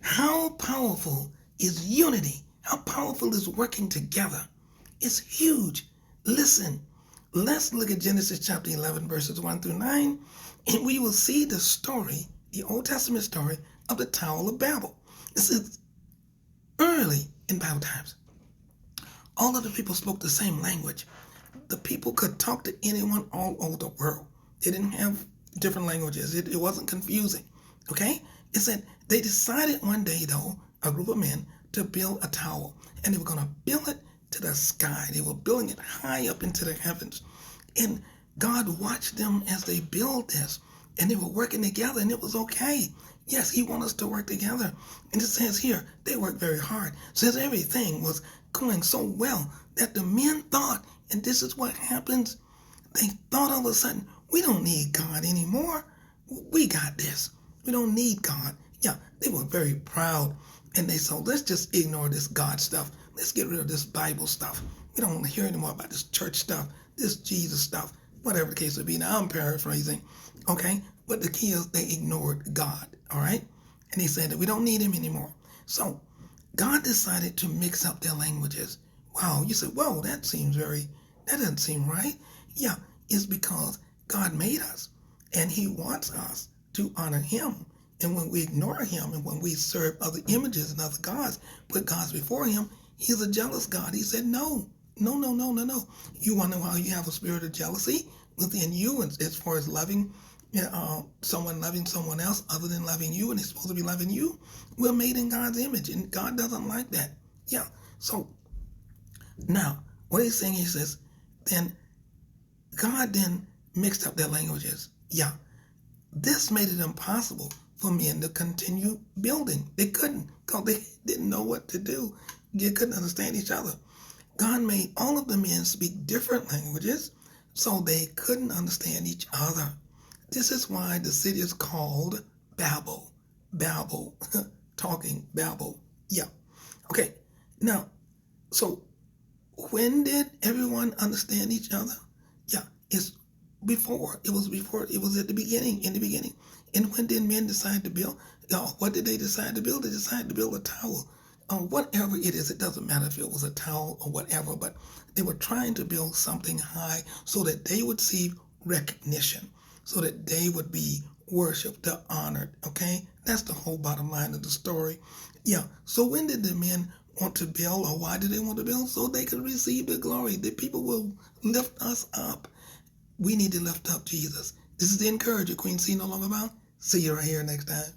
How powerful is unity? How powerful is working together? It's huge. Listen, let's look at Genesis chapter 11, verses 1 through 9, and we will see the story, the Old Testament story of the Tower of Babel. This is early in Bible times. All of the people spoke the same language. The people could talk to anyone all over the world. They didn't have different languages. It wasn't confusing. Okay? It said they decided one day, though, a group of men, to build a tower. And they were going to build it to the sky. They were building it high up into the heavens. And God watched them as they built this. And they were working together, and it was okay. Yes, he wants us to work together. And it says here, they worked very hard. It says everything was going so well that the men thought, and this is what happens, they thought all of a sudden, we don't need God anymore. We got this. We don't need God. Yeah, they were very proud. And they said, let's just ignore this God stuff. Let's get rid of this Bible stuff. We don't want to hear anymore about this church stuff, this Jesus stuff, whatever the case would be. Now I'm paraphrasing, okay? But the key is they ignored God, all right? And they said that we don't need him anymore. So God decided to mix up their languages. Wow, you said, whoa, that doesn't seem right. Yeah, it's because God made us, and he wants us to honor him. And when we ignore him and when we serve other images and other gods, put gods before him, he's a jealous God. He said, no. You want to know how you have a spirit of jealousy within you as far as loving someone loving someone else other than loving you, and they're supposed to be loving you? We're made in God's image, and God doesn't like that. Yeah. So now, what he's saying, he says, then God then mixed up their languages. Yeah. This made it impossible for men to continue building. They couldn't, because they didn't know what to do. They couldn't understand each other. God made all of the men speak different languages so they couldn't understand each other. This is why the city is called Babel. Babel. Talking Babel. Yeah. Okay. Now, so when did everyone understand each other? Yeah. It was before. It was at the beginning, in the beginning. And when did men decide to build? What did they decide to build? They decided to build a tower. Whatever it is, it doesn't matter if it was a tower or whatever, but they were trying to build something high so that they would receive recognition, so that they would be worshipped, honored, okay? That's the whole bottom line of the story. Yeah, so when did the men want to build, or why did they want to build? So they could receive the glory. The people will lift us up. We need to lift up Jesus. This is the Encourager, Queen C no longer bound. See you right here next time.